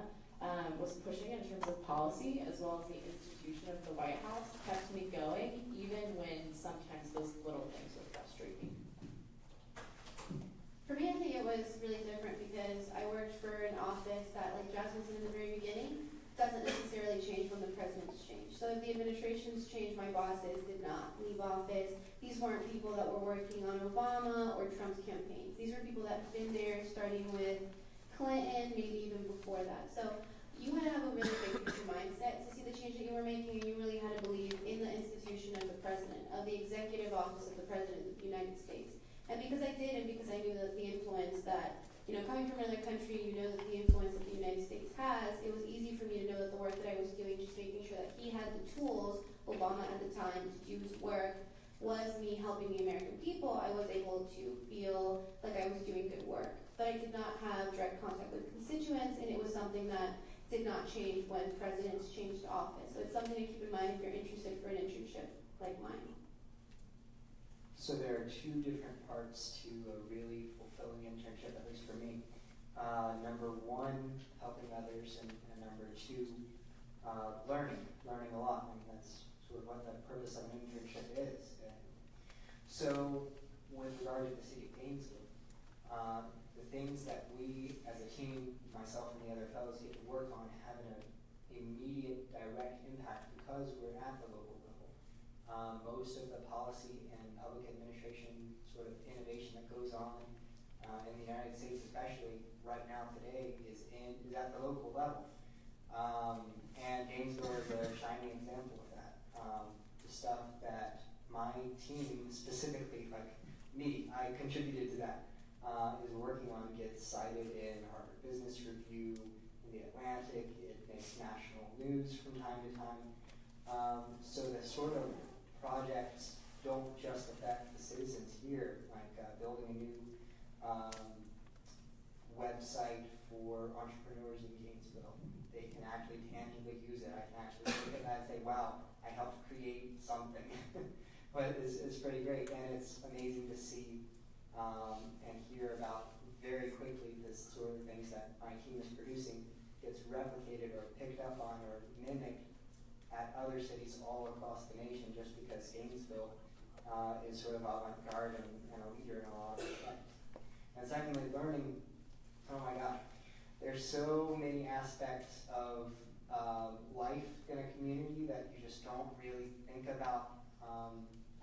was pushing in terms of policy, as well as the institution of the White House, kept me going, even when sometimes those little things would frustrate me. For me, I think it was really different because I worked for an office that, like Jasmine said in the very beginning, doesn't necessarily change when the presidents change. So if the administrations change, my bosses did not leave office. These weren't people that were working on Obama or Trump's campaigns. These were people that have been there starting with Clinton, maybe even before that. So you had to have a really big picture mindset to see the change that you were making, and you really had to believe in the institution of the president, of the executive office of the president of the United States. And because I did, and because I knew that the influence that, coming from another country, you know that the influence that the United States has, it was easy for me to know that the work that I was doing, just making sure that he had the tools, Obama at the time, to do his work, was me helping the American people. I was able to feel like I was doing good work. But I did not have direct contact with constituents, and it was something that did not change when presidents changed office. So it's something to keep in mind if you're interested for an internship like mine. So there are two different parts to a really fulfilling internship, at least for me. Number one, helping others, and number two, learning a lot. I mean, that's sort of what the purpose of an internship is. And so with regard to the city of Gainesville, the things that we as a team, myself and the other fellows, get to work on have an immediate direct impact because we're at the local level. Most of the policy and public administration sort of innovation that goes on in the United States, especially right now today, is at the local level. And Gainesville is a shining example of that. The stuff that my team, specifically like me, I contributed to that, is working on gets cited in Harvard Business Review, in the Atlantic. It makes national news from time to time. So the sort of projects don't just affect the citizens here, like building a new website for entrepreneurs in Gainesville. They can actually tangibly use it. I can actually look at that and say, wow, I helped create something. But it's pretty great, and it's amazing to see and hear about very quickly this sort of things that my team is producing gets replicated or picked up on or mimicked at other cities all across the nation, just because Gainesville is sort of avant-garde and a leader in a lot of respects. And secondly, learning, oh my God, there's so many aspects of life in a community that you just don't really think about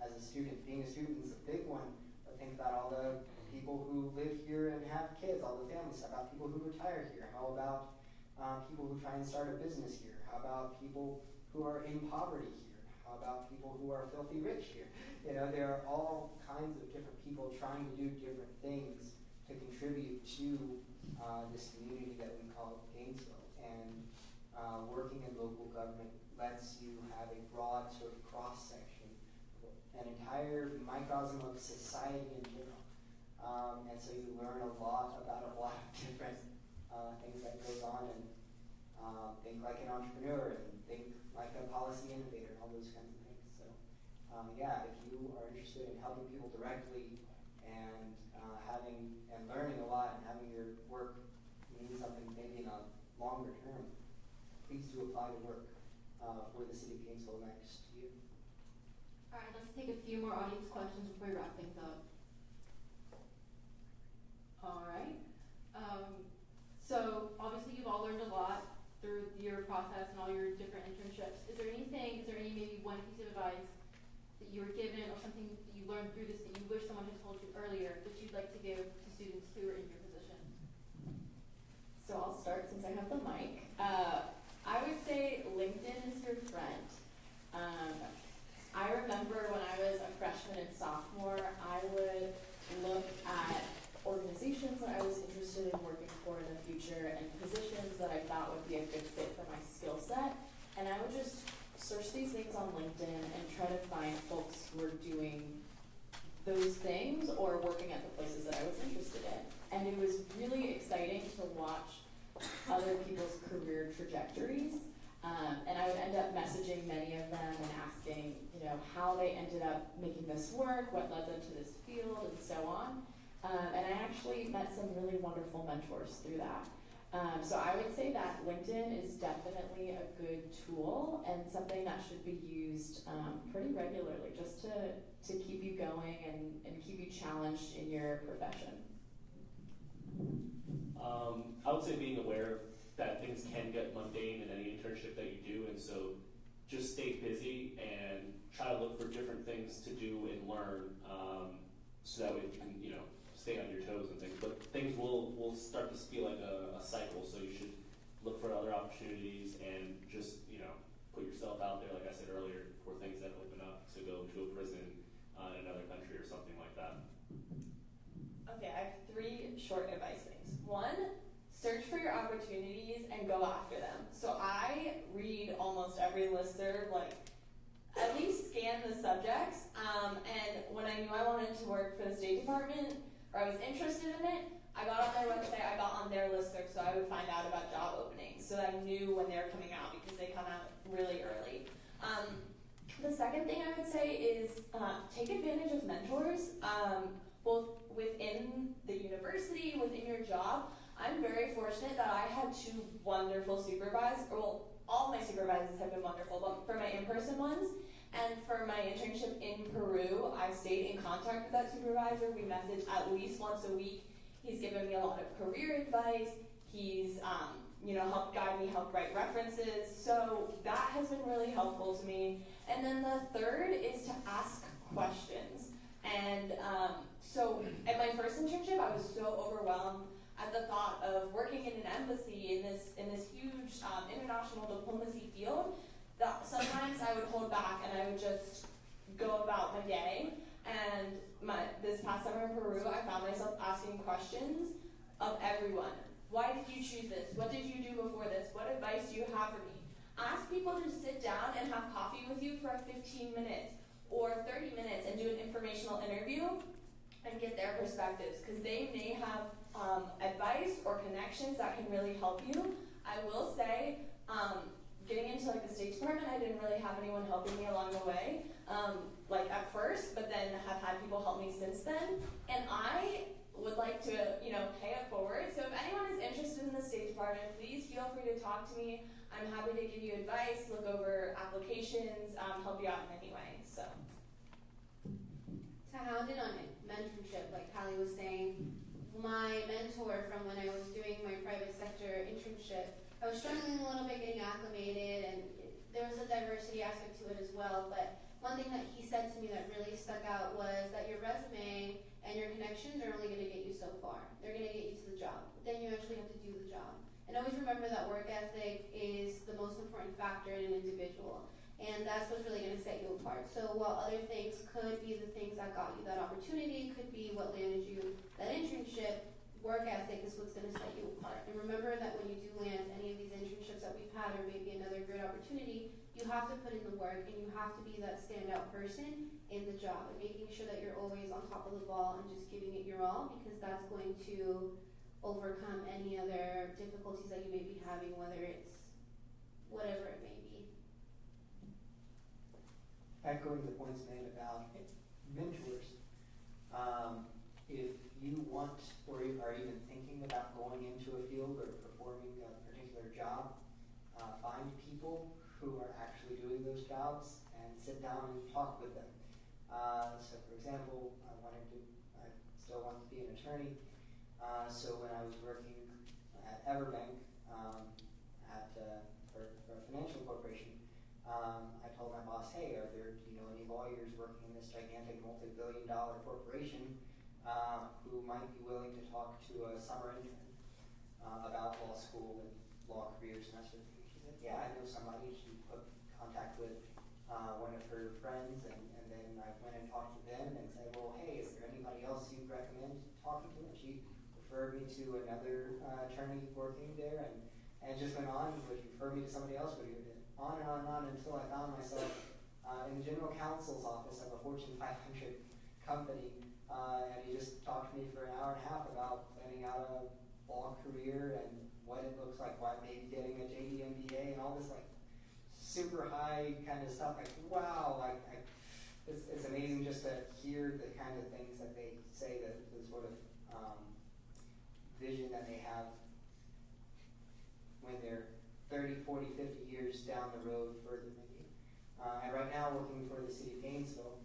as a student. Being a student is a big one, but think about all the people who live here and have kids, all the family stuff, about people who retire here, how about people who try and start a business here, how about people who are in poverty here, how about people who are filthy rich here. There are all kinds of different people trying to do different things to contribute to this community that we call Gainesville. And working in local government lets you have a broad sort of cross-section, an entire microcosm of society in general. And so you learn a lot about a lot of different things that goes on, and think like an entrepreneur and think like a policy innovator, all those kinds of things. So if you are interested in helping people directly and having and learning a lot and having your work mean something maybe in a longer term, please do apply to work for the city of Gainesville next year. All right, let's take a few more audience questions before we wrap things up. All right. So obviously you've all learned a lot through your process and all your different internships. Is there any maybe one piece of advice that you were given or something that you learned through this that you wish someone had told you earlier that you'd like to give to students who are in your position? So I'll start since I have the mic. I would say LinkedIn is your friend. I remember when I was a freshman and sophomore, I would look at organizations that I was interested in working for in the future and positions that I thought would be a good fit for my skill set. And I would just search these things on LinkedIn and try to find folks who were doing those things or working at the places that I was interested in. And it was really exciting to watch other people's career trajectories. And I would end up messaging many of them and asking, how they ended up making this work, what led them to this field, and so on. And I actually met some really wonderful mentors through that. So I would say that LinkedIn is definitely a good tool and something that should be used pretty regularly just to keep you going and keep you challenged in your profession. I would say being aware that things can get mundane in any internship that you do, and so just stay busy and try to look for different things to do and learn, so that way you can, stay on your toes and things. But things will start to feel like a cycle, so you should look for other opportunities and just, put yourself out there, like I said earlier, for things that open up to go to a prison in another country or something like that. Okay, I have 3 short advice things. 1, search for your opportunities and go after them. So I read almost every listserv, at least scan the subjects, and when I knew I wanted to work for the State Department, or I was interested in it, I got on their website, I got on their listserv, so I would find out about job openings, so that I knew when they were coming out, because they come out really early. The second thing I would say is take advantage of mentors, both within the university, within your job. I'm very fortunate that I had 2 wonderful supervisors. Well, all my supervisors have been wonderful, but for my in-person ones and for my internship in Peru, I've stayed in contact with that supervisor. We message at least once a week. He's given me a lot of career advice. He's helped guide me, helped write references. So that has been really helpful to me. And then the third is to ask questions. And so at my first internship, I was so overwhelmed at the thought of working in an embassy in this huge international diplomacy field that sometimes I would hold back and I would just go about my day. And this past summer in Peru, I found myself asking questions of everyone. Why did you choose this? What did you do before this? What advice do you have for me? Ask people to sit down and have coffee with you for 15 minutes or 30 minutes and do an informational interview and get their perspectives, because they may have advice or connections that can really help you. I will say, getting into the State Department, I didn't really have anyone helping me along the way, at first, but then have had people help me since then. And I would like to, pay it forward. So if anyone is interested in the State Department, please feel free to talk to me. I'm happy to give you advice, look over applications, help you out in any way. So. To hound in on mentorship, like Hallie was saying, my mentor from when I was doing my private sector internship, I was struggling a little bit getting acclimated, and there was a diversity aspect to it as well, but one thing that he said to me that really stuck out was that your resume and your connections are only going to get you so far. They're going to get you to the job. Then you actually have to do the job. And always remember that work ethic is the most important factor in an individual. And that's what's really going to set you apart. So while other things could be the things that got you that opportunity, could be what landed you that internship, work ethic is what's going to set you apart. And remember that when you do land any of these internships that we've had, or maybe another great opportunity, you have to put in the work and you have to be that standout person in the job, and making sure that you're always on top of the ball and just giving it your all, because that's going to overcome any other difficulties that you may be having, whether it's whatever it may be. Echoing the points made about mentors, if you want or are even thinking about going into a field or performing a particular job, find people who are actually doing those jobs and sit down and talk with them. So for example, I still want to be an attorney. So when I was working at Everbank for a financial corporation, I told my boss, hey, do you know any lawyers working gigantic multi-billion-dollar corporation who might be willing to talk to a summer intern about law school and law careers and that sort of thing. She said, yeah, I know somebody. She put contact with one of her friends, and then I went and talked to them and said, well, hey, is there anybody else you'd recommend talking to? And she referred me to another attorney working there, and it just went on. Would you refer me to somebody else? Would you on and on and on until I found myself in the general counsel's office of a Fortune 500 company, and he just talked to me for an hour and a half about planning out a law career and what it looks like, why maybe getting a JD MBA and all this like super high kind of stuff. Like, wow, it's amazing just to hear the kind of things that they say, the sort of vision that they have when they're 30, 40, 50 years down the road further than you. And right now, working for the city of Gainesville,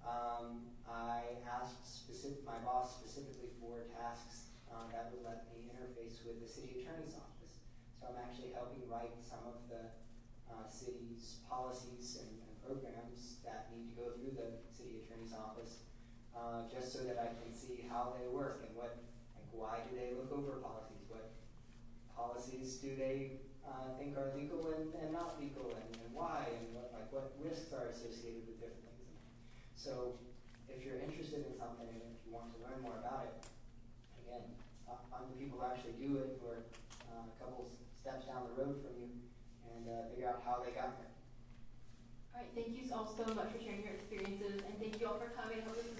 I asked my boss specifically for tasks that would let me interface with the city attorney's office. So I'm actually helping write some of the city's policies and programs that need to go through the city attorney's office, just so that I can see how they work and why do they look over policies, what policies do they think are legal and not legal, and why, and what risks are associated with different things. So if you're interested in something and if you want to learn more about it, again, find the people who actually do it, who are a couple steps down the road from you, and figure out how they got there. All right, thank you all so much for sharing your experiences, and thank you all for coming. I hope this was